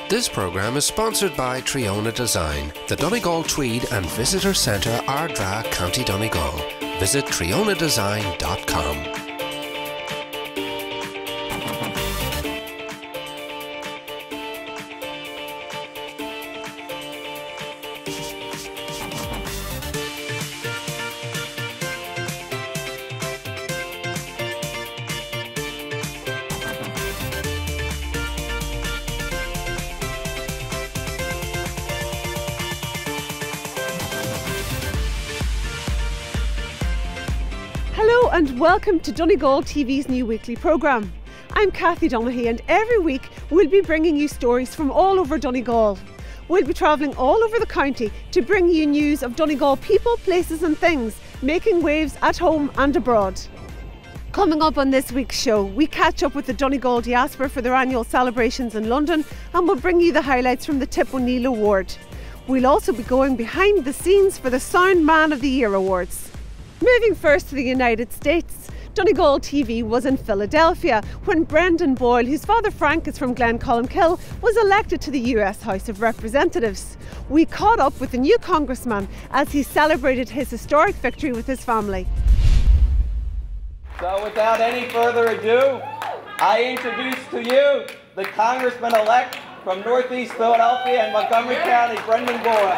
This programme is sponsored by Triona Design, the Donegal Tweed and Visitor Centre, Ardra, County Donegal. Visit trionadesign.com. Hello and welcome to Donegal TV's new weekly programme. I'm Cathy Donaghy and every week we'll be bringing you stories from all over Donegal. We'll be travelling all over the county to bring you news of Donegal people, places and things making waves at home and abroad. Coming up on this week's show, we catch up with the Donegal diaspora for their annual celebrations in London and we'll bring you the highlights from the ONeill Award. We'll also be going behind the scenes for the Soundman of the Year Awards. Moving first to the United States, Donegal TV was in Philadelphia when Brendan Boyle, whose father Frank is from Glencolmkill, was elected to the US House of Representatives. We caught up with the new congressman as he celebrated his historic victory with his family. So without any further ado, I introduce to you the congressman-elect from Northeast Philadelphia and Montgomery County, Brendan Boyle.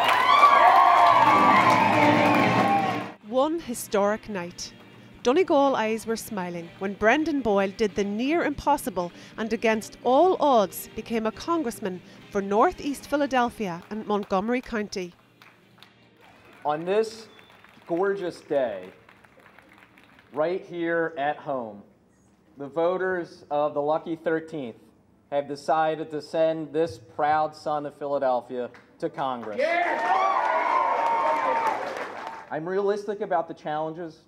One historic night. Donegal eyes were smiling when Brendan Boyle did the near impossible and against all odds became a congressman for Northeast Philadelphia and Montgomery County. On this gorgeous day, right here at home, the voters of the Lucky 13th have decided to send this proud son of Philadelphia to Congress. Yeah! I'm realistic about the challenges,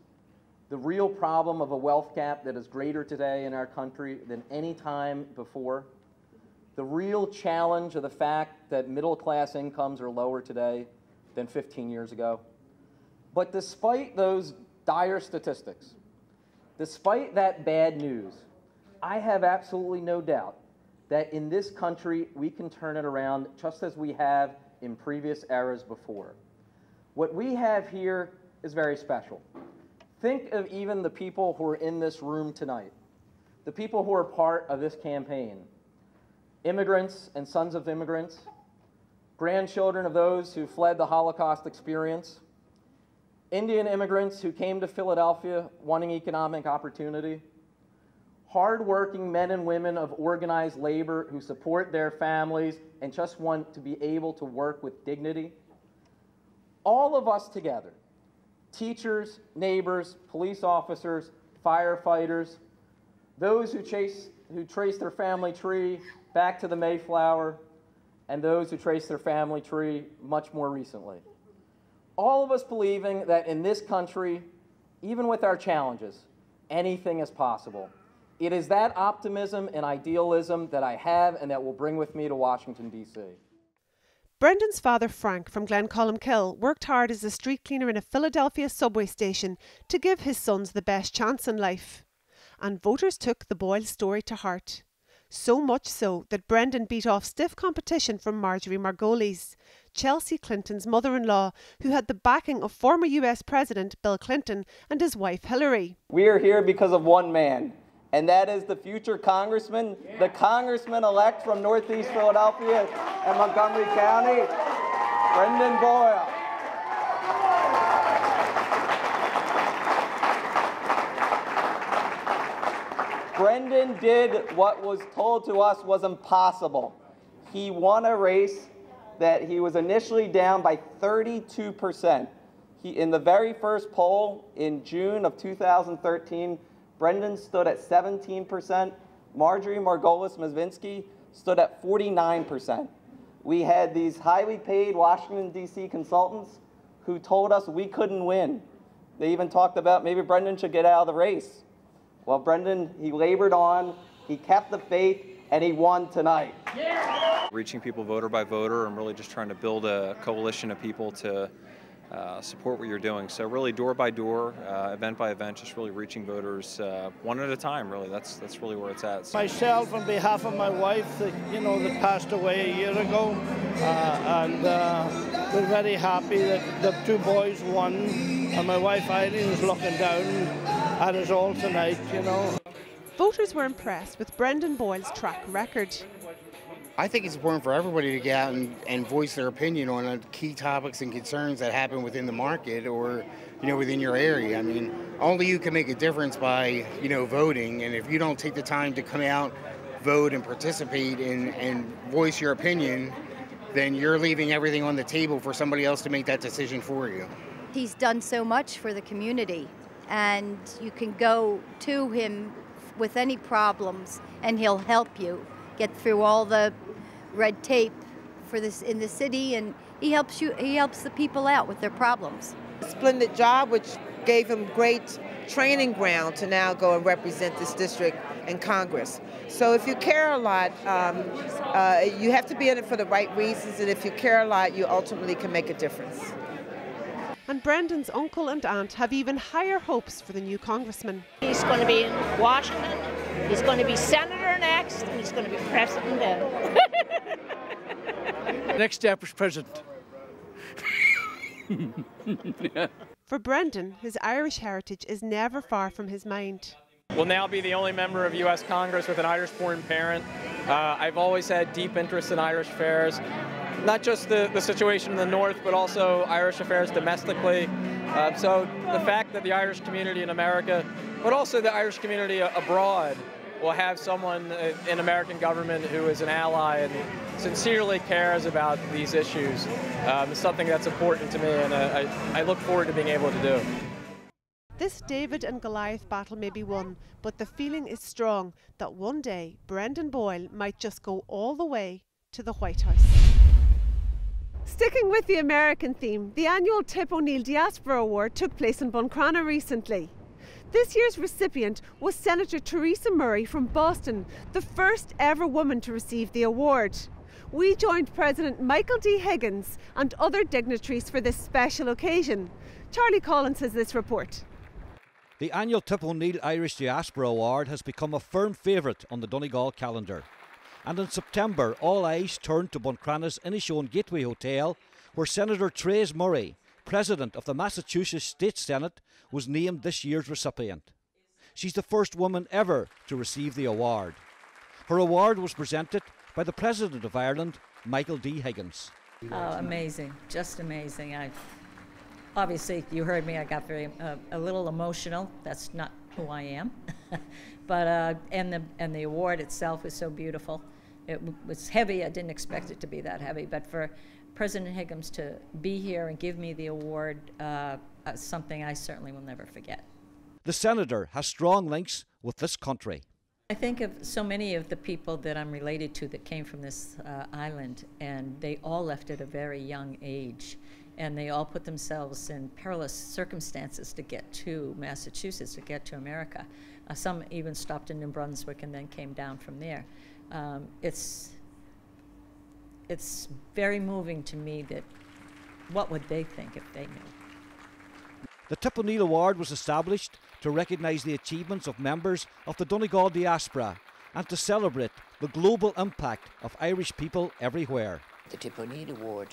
the real problem of a wealth gap that is greater today in our country than any time before, the real challenge of the fact that middle-class incomes are lower today than 15 years ago. But despite those dire statistics, despite that bad news, I have absolutely no doubt that in this country we can turn it around just as we have in previous eras before. What we have here is very special. Think of even the people who are in this room tonight, the people who are part of this campaign, immigrants and sons of immigrants, grandchildren of those who fled the Holocaust experience, Indian immigrants who came to Philadelphia wanting economic opportunity, hardworking men and women of organized labor who support their families and just want to be able to work with dignity. All of us together, teachers, neighbors, police officers, firefighters, those who trace their family tree back to the Mayflower, and those who trace their family tree much more recently. All of us believing that in this country, even with our challenges, anything is possible. It is that optimism and idealism that I have and that will bring with me to Washington, D.C. Brendan's father Frank from Glencolmkill worked hard as a street cleaner in a Philadelphia subway station to give his sons the best chance in life. And voters took the Boyle story to heart. So much so that Brendan beat off stiff competition from Marjorie Margolis, Chelsea Clinton's mother-in-law, who had the backing of former US President Bill Clinton and his wife Hillary. We are here because of one man, and that is the future congressman, the congressman-elect from Northeast Philadelphia and Montgomery County, Brendan Boyle. Brendan did what was told to us was impossible. He won a race that he was initially down by 32%. In the very first poll in June of 2013, Brendan stood at 17%. Marjorie Margolis-Mazinski stood at 49%. We had these highly paid Washington, D.C. consultants who told us we couldn't win. They even talked about maybe Brendan should get out of the race. Well, Brendan, he labored on, he kept the faith, and he won tonight. Yeah. Reaching people voter by voter and really just trying to build a coalition of people to support what you're doing. So really door by door, event by event, just really reaching voters one at a time, really. That's really where it's at. Myself, on behalf of my wife, that passed away a year ago, and we're very happy that the two boys won, and my wife Eileen is looking down at us all tonight, Voters were impressed with Brendan Boyle's track record. I think it's important for everybody to get out and voice their opinion on key topics and concerns that happen within the market or, within your area. I mean, only you can make a difference by, voting. And if you don't take the time to come out, vote and participate and voice your opinion, then you're leaving everything on the table for somebody else to make that decision for you. He's done so much for the community, and you can go to him with any problems and he'll help you get through all the red tape for this in the city, and he helps the people out with their problems. Splendid job, which gave him great training ground to now go and represent this district in Congress. So if you care a lot, you have to be in it for the right reasons, and if you care a lot, you ultimately can make a difference. And Brendan's uncle and aunt have even higher hopes for the new congressman. He's going to be in Washington, he's going to be senator next, and he's going to be president then. Next step is president. For Brendan, his Irish heritage is never far from his mind. Will now be the only member of U.S. Congress with an Irish-born parent. I've always had deep interest in Irish affairs, not just the situation in the North, but also Irish affairs domestically. So the fact that the Irish community in America, but also the Irish community abroad, will have someone in American government who is an ally and sincerely cares about these issues is something that's important to me, and I look forward to being able to do. This David and Goliath battle may be won, but the feeling is strong that one day Brendan Boyle might just go all the way to the White House. Sticking with the American theme, the annual Tip O'Neill Diaspora Award took place in Buncrana recently. This year's recipient was Senator Theresa Murray from Boston, the first ever woman to receive the award. We joined President Michael D. Higgins and other dignitaries for this special occasion. Charlie Collins has this report. The annual Tip O'Neill Irish Diaspora Award has become a firm favourite on the Donegal calendar. And in September, all eyes turned to Buncrana's Inishowen Gateway Hotel, where Senator Theresa Murray, President of the Massachusetts State Senate, was named this year's recipient. She's the first woman ever to receive the award. Her award was presented by the President of Ireland, Michael D. Higgins. Oh, amazing, just amazing. Obviously, you heard me, I got a little emotional. That's not who I am. But and the award itself was so beautiful. It was heavy. I didn't expect it to be that heavy, but for President Higgins to be here and give me the award, something I certainly will never forget. The Senator has strong links with this country. I think of so many of the people that I'm related to that came from this island, and they all left at a very young age, and they all put themselves in perilous circumstances to get to Massachusetts, to get to America. Some even stopped in New Brunswick and then came down from there. It's very moving to me that what would they think if they knew? The Tip O'Neill Award was established to recognise the achievements of members of the Donegal diaspora and to celebrate the global impact of Irish people everywhere. The Tip O'Neill Award,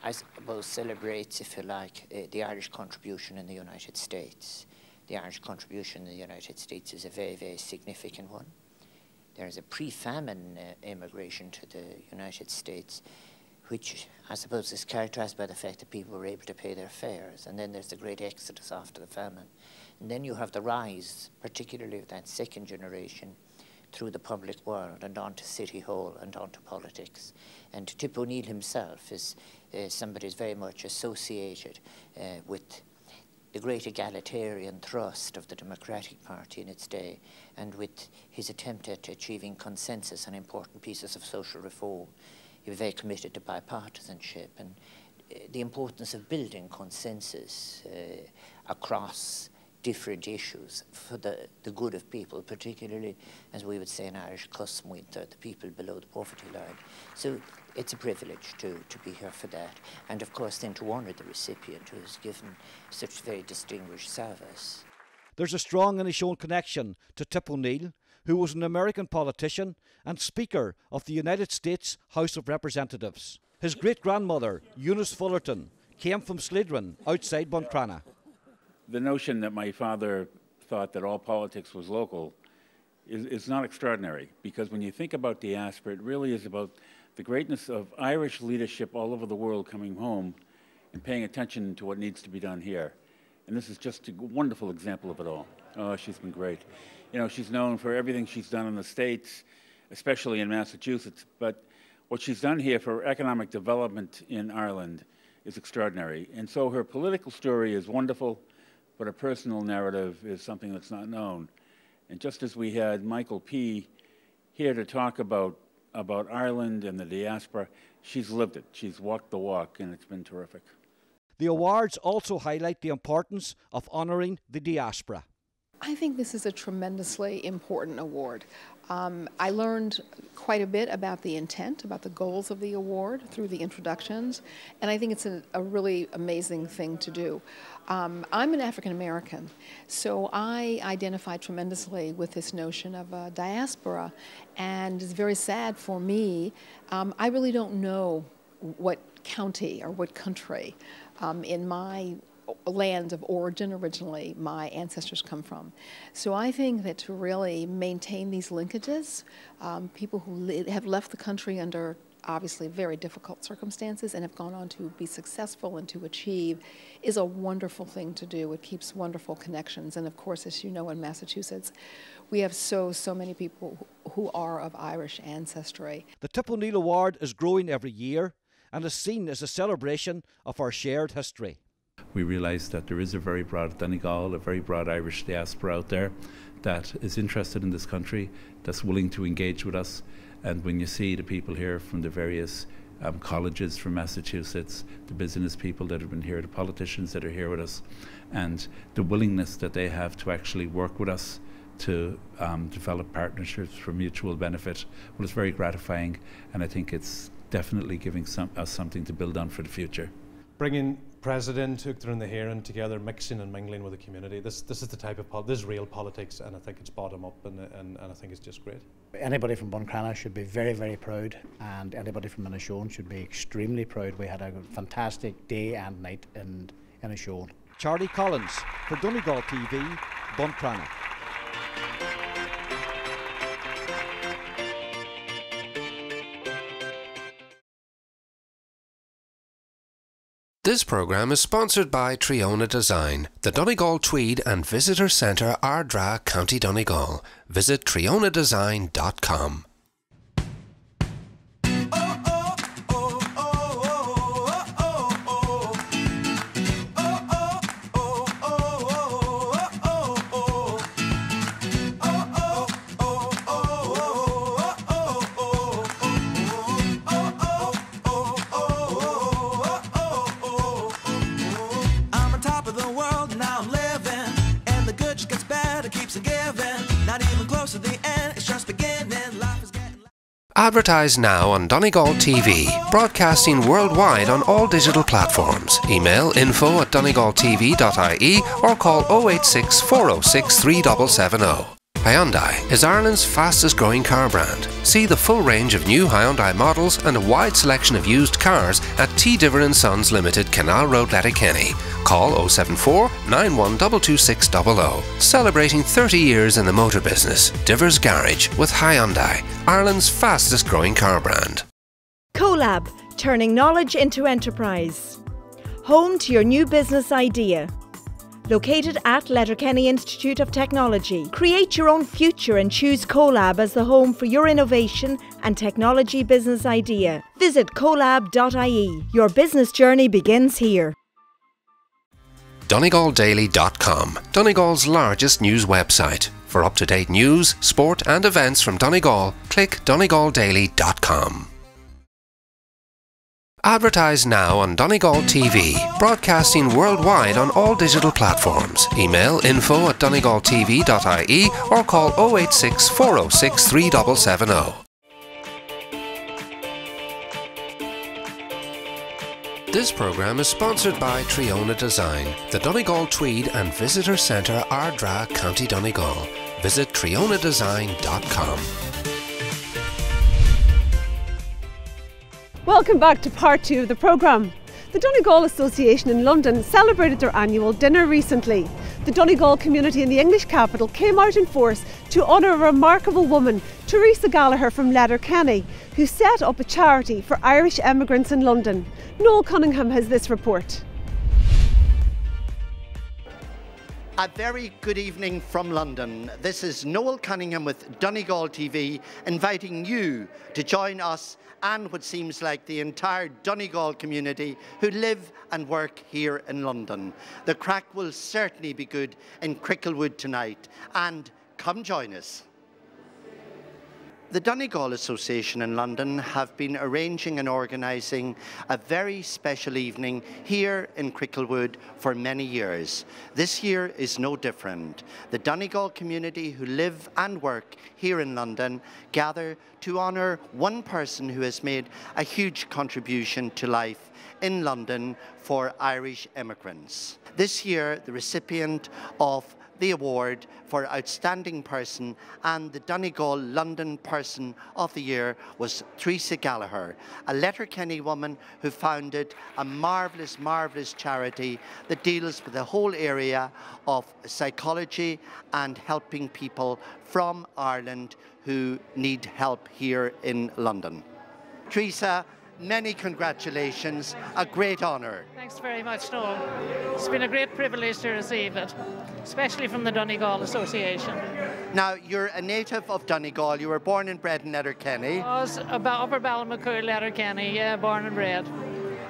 I suppose, celebrates, if you like, the Irish contribution in the United States. The Irish contribution in the United States is a very, very significant one. There is a pre-famine immigration to the United States, which I suppose is characterized by the fact that people were able to pay their fares. And then there's the great exodus after the famine. And then you have the rise, particularly of that second generation, through the public world and onto City Hall and onto politics. And Tip O'Neill himself is somebody who's very much associated with the great egalitarian thrust of the Democratic Party in its day, and with his attempt at achieving consensus on important pieces of social reform. He was very committed to bipartisanship and the importance of building consensus across different issues for the good of people, particularly, as we would say in Irish, cusmuinta, the people below the poverty line. So it's a privilege to be here for that. And of course then to honour the recipient who has given such very distinguished service. There's a strong Inishowen connection to Tip O'Neill, who was an American politician and Speaker of the United States House of Representatives. His great-grandmother, Eunice Fullerton, came from Slidren, outside Buncrana. The notion that my father thought that all politics was local is not extraordinary, because when you think about diaspora, it really is about the greatness of Irish leadership all over the world coming home and paying attention to what needs to be done here. And this is just a wonderful example of it all. Oh, she's been great. You know, she's known for everything she's done in the States, especially in Massachusetts, but what she's done here for economic development in Ireland is extraordinary. And so her political story is wonderful, but her personal narrative is something that's not known. And just as we had Michael P. here to talk about Ireland and the diaspora, she's lived it. She's walked the walk, and it's been terrific. The awards also highlight the importance of honouring the diaspora. I think this is a tremendously important award. I learned quite a bit about the intent, about the goals of the award through the introductions, and I think it's a really amazing thing to do. I'm an African American, so I identify tremendously with this notion of a diaspora, and it's very sad for me. I really don't know what county or what country in my land of origin originally my ancestors come from. So I think that to really maintain these linkages, people who have left the country under obviously very difficult circumstances and have gone on to be successful and to achieve is a wonderful thing to do. It keeps wonderful connections. And of course, as you know, in Massachusetts, we have so many people who are of Irish ancestry. The Tip O'Neill Award is growing every year and is seen as a celebration of our shared history. We realise that there is a very broad Donegal, a very broad Irish diaspora out there that is interested in this country, that's willing to engage with us. And when you see the people here from the various colleges from Massachusetts, the business people that have been here, the politicians that are here with us, and the willingness that they have to actually work with us to develop partnerships for mutual benefit, well, it's very gratifying, and I think it's definitely giving us something to build on for the future. Bringing President Uachtar and the Héireann together, mixing and mingling with the community. This is the type of this is real politics, and I think it's bottom up, and I think it's just great. Anybody from Buncrana should be very, very proud, and anybody from Inishowen should be extremely proud. We had a fantastic day and night in Inishowen. Charlie Collins for Donegal TV, Buncrana. This programme is sponsored by Triona Design, the Donegal Tweed and Visitor Centre, Ardra, County Donegal. Visit trionadesign.com. Advertise now on Donegal TV, broadcasting worldwide on all digital platforms. Email info@donegaltv.ie or call 086 406 3770. Hyundai is Ireland's fastest growing car brand. See the full range of new Hyundai models and a wide selection of used cars at T. Diver & Sons Limited, Canal Road, Letterkenny. Call 074 91226000. Celebrating 30 years in the motor business. Diver's Garage with Hyundai, Ireland's fastest growing car brand. CoLab, turning knowledge into enterprise. Home to your new business idea. Located at Letterkenny Institute of Technology. Create your own future and choose CoLab as the home for your innovation and technology business idea. Visit colab.ie. Your business journey begins here. DonegalDaily.com, Donegal's largest news website. For up-to-date news, sport and events from Donegal, click DonegalDaily.com. Advertise now on Donegal TV, broadcasting worldwide on all digital platforms. Email info@donegaltv.ie or call 086 406 3770. This programme is sponsored by Triona Design, the Donegal Tweed and Visitor Centre, Ardra, County Donegal. Visit trionadesign.com. Welcome back to part 2 of the programme. The Donegal Association in London celebrated their annual dinner recently. The Donegal community in the English capital came out in force to honour a remarkable woman, Theresa Gallagher from Letterkenny, who set up a charity for Irish emigrants in London. Noel Cunningham has this report. A very good evening from London. This is Noel Cunningham with Donegal TV, inviting you to join us and what seems like the entire Donegal community who live and work here in London. The crack will certainly be good in Cricklewood tonight, and come join us. The Donegal Association in London have been arranging and organising a very special evening here in Cricklewood for many years. This year is no different. The Donegal community who live and work here in London gather to honour one person who has made a huge contribution to life in London for Irish immigrants. This year, the recipient of the award for Outstanding Person and the Donegal London Person of the Year was Theresa Gallagher, a Letterkenny woman who founded a marvellous, marvellous charity that deals with the whole area of psychology and helping people from Ireland who need help here in London. Theresa, many congratulations, a great honour. Thanks very much, Noel. It's been a great privilege to receive it, especially from the Donegal Association. Now, you're a native of Donegal. You were born and bred in Letterkenny. I was about Upper Ballymacool, Letterkenny, yeah, born and bred.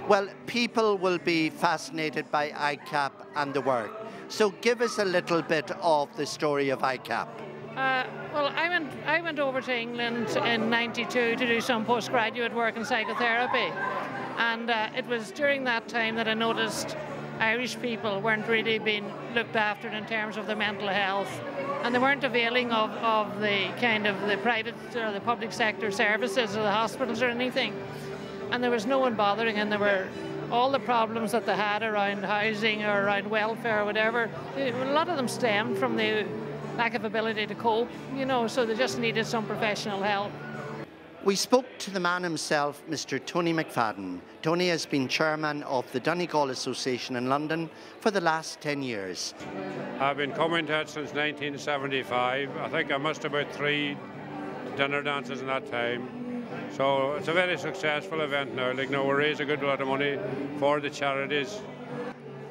Well, people will be fascinated by ICAP and the work. So give us a little bit of the story of ICAP. Well, I went over to England in '92 to do some postgraduate work in psychotherapy, and it was during that time that I noticed Irish people weren't really being looked after in terms of their mental health, and they weren't availing of the kind of the private or the public sector services or the hospitals or anything, and there was no one bothering, and there were all the problems that they had around housing or around welfare or whatever. A lot of them stemmed from the lack of ability to cope, you know, so they just needed some professional help. We spoke to the man himself, Mr. Tony McFadden. Tony has been chairman of the Donegal Association in London for the last 10 years. I've been coming to it since 1975. I think I must have about 3 dinner dances in that time. So it's a very successful event now. Like, we raise a good lot of money for the charities.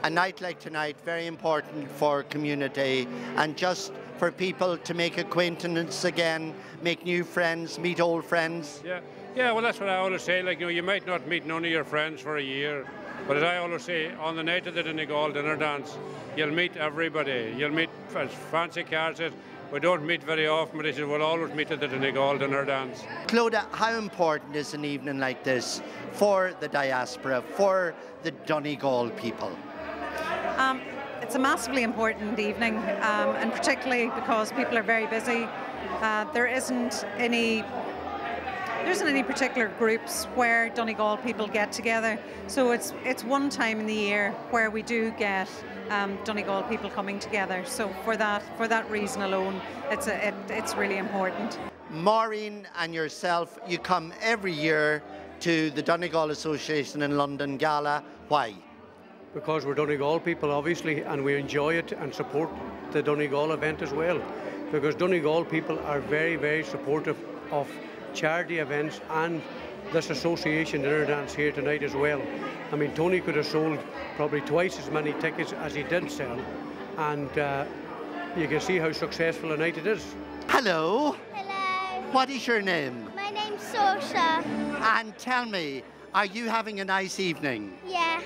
A night like tonight, very important for community and just for people to make acquaintance again, make new friends, meet old friends. Yeah, well, that's what I always say. Like, you might not meet none of your friends for a year, but as I always say, on the night of the Donegal dinner dance, you'll meet everybody. You'll meet, as Fancy Carr says, we don't meet very often, but he said we'll always meet at the Donegal dinner dance. Clodagh, how important is an evening like this for the diaspora, for the Donegal people? It's a massively important evening, and particularly because people are very busy. There isn't any particular groups where Donegal people get together, so it's one time in the year where we do get Donegal people coming together. So for that reason alone, it's really important. Maureen and yourself, you come every year to the Donegal Association in London Gala. Why? Because we're Donegal people, obviously, and we enjoy it and support the Donegal event as well. Because Donegal people are very, very supportive of charity events and this association dinner dance here tonight as well. I mean, Tony could have sold probably twice as many tickets as he did sell, and you can see how successful a night it is. Hello. Hello. What is your name? My name's Sorsha. And tell me, are you having a nice evening? Yeah.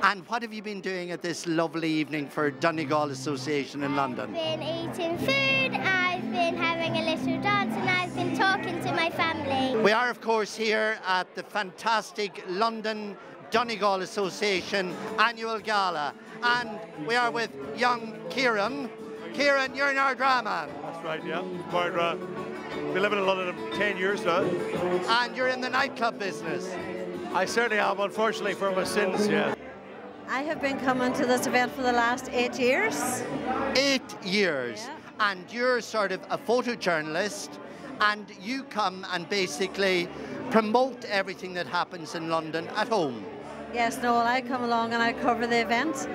And what have you been doing at this lovely evening for Donegal Association in London? I've been eating food, I've been having a little dance, and I've been and talking to my family. We are, of course, here at the fantastic London Donegal Association annual gala, and we are with young Kieran. Kieran, you're an Ardra man. That's right, yeah. Ardra. Been living in London 10 years now. And you're in the nightclub business. I certainly am, unfortunately, for my sins, yeah. I have been coming to this event for the last 8 years. 8 years. Yeah. And you're sort of a photojournalist, and you come and basically promote everything that happens in London at home. Yes, Noel, I come along and I cover the event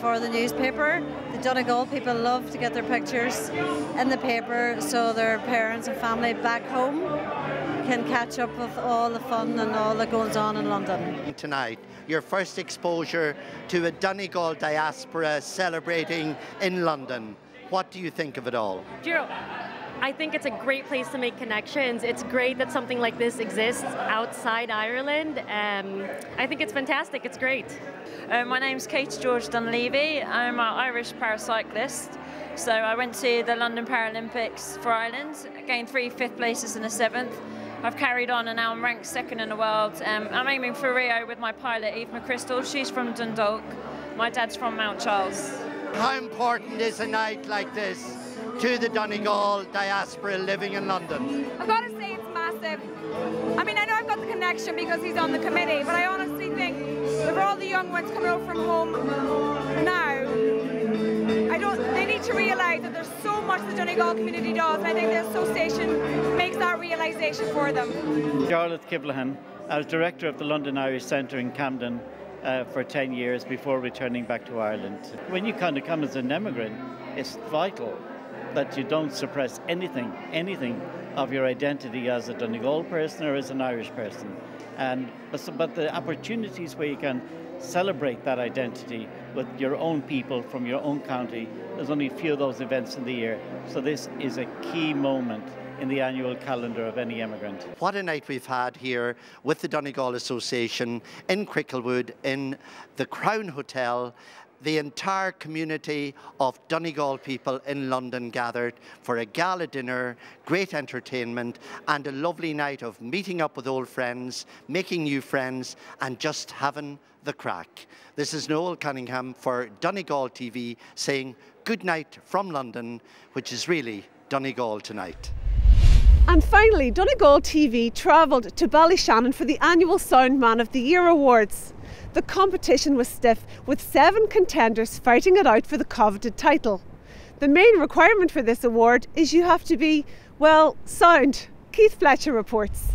for the newspaper. The Donegal people love to get their pictures in the paper so their parents and family back home can catch up with all the fun and all that goes on in London. Tonight, your first exposure to a Donegal diaspora celebrating in London. What do you think of it all? I think it's a great place to make connections. It's great that something like this exists outside Ireland. I think it's fantastic. It's great. My name's Kate George Dunleavy. I'm an Irish paracyclist. So I went to the London Paralympics for Ireland, gained 3 fifth places and a 7th. I've carried on and now I'm ranked 2nd in the world. I'm aiming for Rio with my pilot Eve McChrystal. She's from Dundalk. My dad's from Mount Charles. How important is a night like this to the Donegal diaspora living in London? I've got to say it's massive. I mean, I know I've got the connection because he's on the committee, but I honestly think that for all the young ones coming over from home now, they need to realise that there's so much the Donegal community does, and I think the association makes that realisation for them. Charlotte Kiblahan. I was director of the London Irish Centre in Camden for 10 years before returning back to Ireland. When you kind of come as an immigrant, it's vital that you don't suppress anything of your identity as a Donegal person or as an Irish person. But the opportunities where you can celebrate that identity with your own people from your own county, there's only a few of those events in the year. So this is a key moment in the annual calendar of any immigrant. What a night we've had here with the Donegal Association in Cricklewood in the Crown Hotel. The entire community of Donegal people in London gathered for a gala dinner, great entertainment, and a lovely night of meeting up with old friends, making new friends, and just having the crack. This is Noel Cunningham for Donegal TV saying good night from London, which is really Donegal tonight. And finally, Donegal TV travelled to Ballyshannon for the annual Soundman of the Year Awards. The competition was stiff, with 7 contenders fighting it out for the coveted title. The main requirement for this award is you have to be, well, sound. Keith Fletcher reports.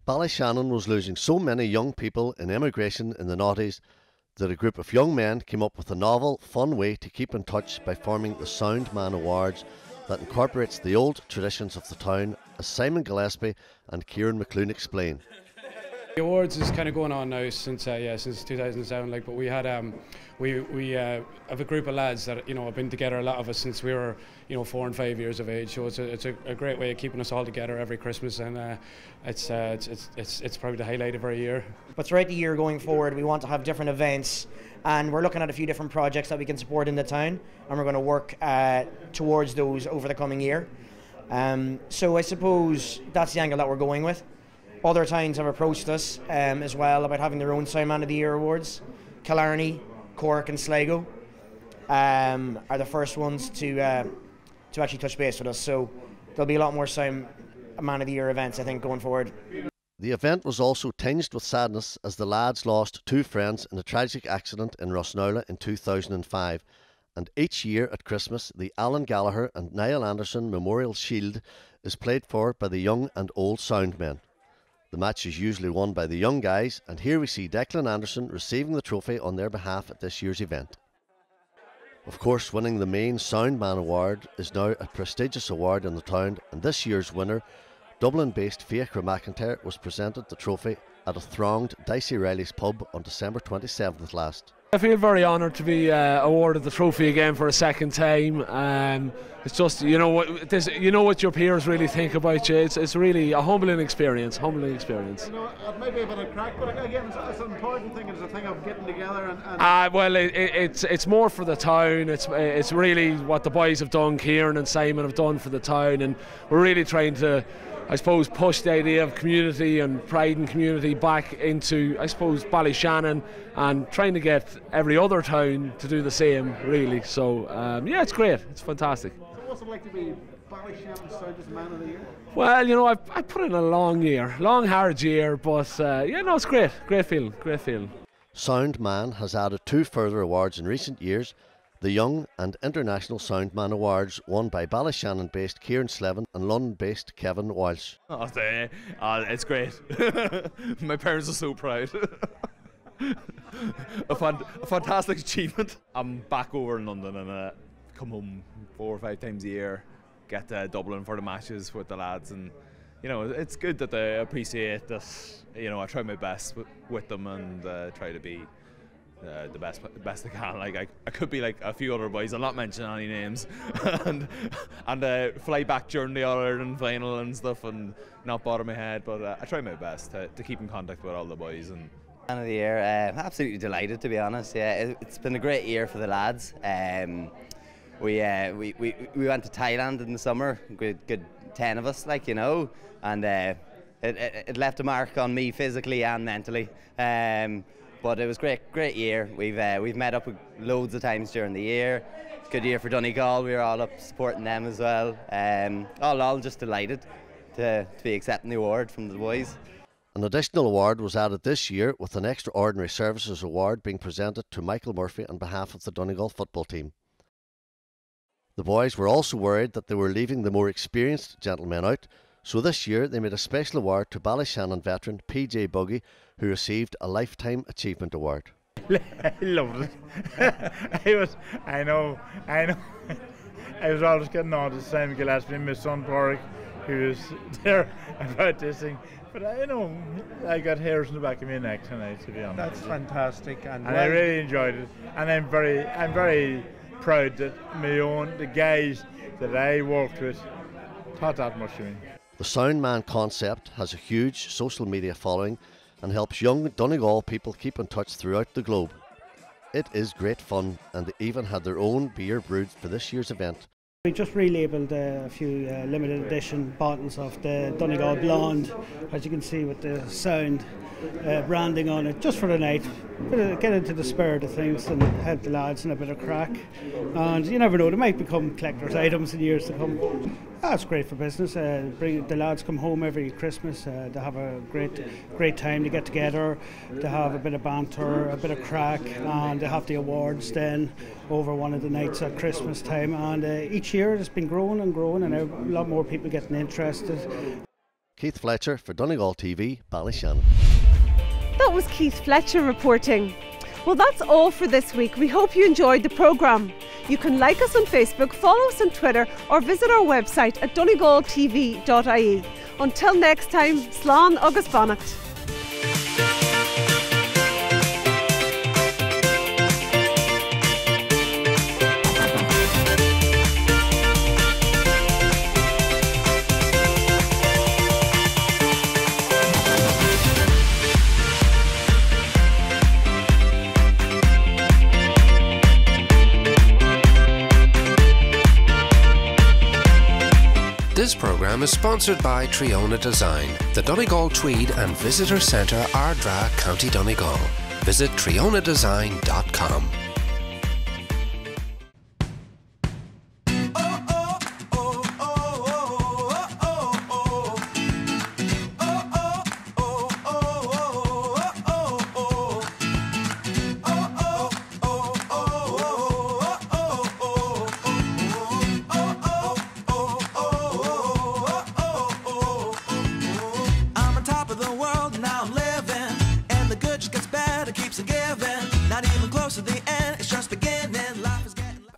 Ballyshannon was losing so many young people in emigration in the noughties that a group of young men came up with a novel, fun way to keep in touch by forming the Soundman Awards that incorporates the old traditions of the town, as Simon Gillespie and Kieran McClune explain. The awards is kind of going on now since 2007. But we had we have a group of lads that have been together, a lot of us, since we were 4 and 5 years of age. So it's a great way of keeping us all together every Christmas, and it's probably the highlight of our year. But throughout the year going forward, we want to have different events, and we're looking at a few different projects that we can support in the town, and we're going to work towards those over the coming year. So I suppose that's the angle that we're going with. Other towns have approached us as well about having their own Soundman of the Year awards. Killarney, Cork and Sligo are the first ones to actually touch base with us. So there'll be a lot more Soundman of the Year events, I think, going forward. The event was also tinged with sadness as the lads lost 2 friends in a tragic accident in Rossnowla in 2005. And each year at Christmas, the Alan Gallagher and Niall Anderson Memorial Shield is played for by the young and old soundmen. The match is usually won by the young guys, and here we see Declan Anderson receiving the trophy on their behalf at this year's event. Of course, winning the main Soundman Award is now a prestigious award in the town, and this year's winner, Dublin-based Fiachra McIntyre, was presented the trophy at a thronged Dicey Riley's pub on December 27th last. I feel very honoured to be awarded the trophy again for a second time. It's just, you know what your peers really think about you. It's really a humbling experience. You know, it may be a bit of crack, but again, it's an important thing. It's a thing of getting together and well, it's more for the town. It's really what the boys have done. Kieran and Simon have done for the town, and we're really trying to, I suppose, push the idea of community and pride in community back into, I suppose, Ballyshannon, and trying to get every other town to do the same, really. So, yeah, it's great. It's fantastic. So what's it like to be Ballyshannon Soundest Man of the Year? Well, you know, I put in a long hard year, but yeah, no, it's great. Great feeling. Soundman has added 2 further awards in recent years. The Young and International Soundman Awards, won by Ballyshannon-based Kieran Slevin and London-based Kevin Walsh. It's great. My parents are so proud. a fantastic achievement. I'm back over in London and come home 4 or 5 times a year, get to Dublin for the matches with the lads, and you know, it's good that they appreciate that. You know, I try my best with them and try to be the best I can. Like I could be like a few other boys. I'll not mention any names, and fly back during the All-Ireland final and stuff, and not bother my head. But I try my best to keep in contact with all the boys. And Man of the year, absolutely delighted, to be honest. Yeah, it's been a great year for the lads. We went to Thailand in the summer. Good 10 of us, like, you know, and it left a mark on me physically and mentally. But it was great year. We've met up loads of times during the year. Good year for Donegal. We were all up supporting them as well. All just delighted to be accepting the award from the boys. An additional award was added this year, with an Extraordinary Services Award being presented to Michael Murphy on behalf of the Donegal football team. The boys were also worried that they were leaving the more experienced gentlemen out, so this year they made a special award to Ballyshannon veteran PJ Buggy, who received a Lifetime Achievement Award. I loved it. I know. I was always getting on to Simon Gillespie and my son Porrick, who was there about this thing. But I got hairs in the back of my neck tonight, to be honest. That's fantastic, and I really enjoyed it. And I'm very proud that the guys that I worked with thought that much of me. The Soundman concept has a huge social media following and helps young Donegal people keep in touch throughout the globe. It is great fun, and they even had their own beer brewed for this year's event. We just relabeled a few limited edition bottles of the Donegal Blonde, as you can see, with the sound branding on it, just for the night. Get into the spirit of things and help the lads in a bit of crack. And you never know, they might become collector's items in years to come. It's great for business. The lads come home every Christmas. They have a great time. They get together. They have a bit of banter, a bit of crack, and they have the awards then over one of the nights at Christmas time. And each year it's been growing and growing, and a lot more people getting interested. Keith Fletcher for Donegal TV, Ballyshannon. That was Keith Fletcher reporting. Well, that's all for this week. We hope you enjoyed the programme. You can like us on Facebook, follow us on Twitter, or visit our website at donegaltv.ie. Until next time, Slán agus Bannacht. This programme is sponsored by Triona Design, the Donegal Tweed and Visitor Centre, Ardra, County Donegal. Visit trionadesign.com.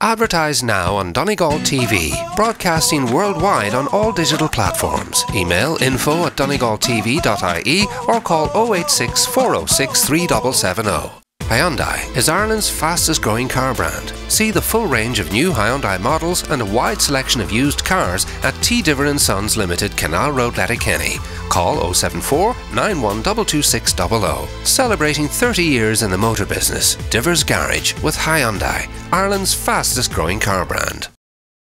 Advertise now on Donegal TV, broadcasting worldwide on all digital platforms. Email info@donegaltv.ie or call 086 406 3770. Hyundai is Ireland's fastest growing car brand. See the full range of new Hyundai models and a wide selection of used cars at T. Diver & Sons Limited, Canal Road, Letterkenny. Call 074 9122600. Celebrating 30 years in the motor business. Diver's Garage with Hyundai, Ireland's fastest growing car brand.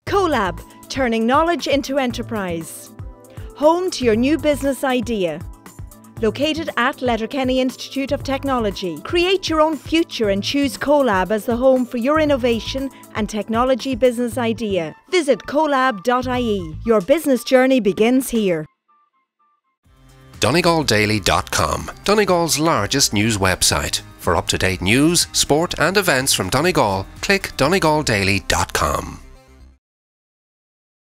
CoLab, turning knowledge into enterprise. Home to your new business idea. Located at Letterkenny Institute of Technology. Create your own future and choose CoLab as the home for your innovation and technology business idea. Visit colab.ie. Your business journey begins here. DonegalDaily.com, Donegal's largest news website. For up-to-date news, sport and events from Donegal, click DonegalDaily.com.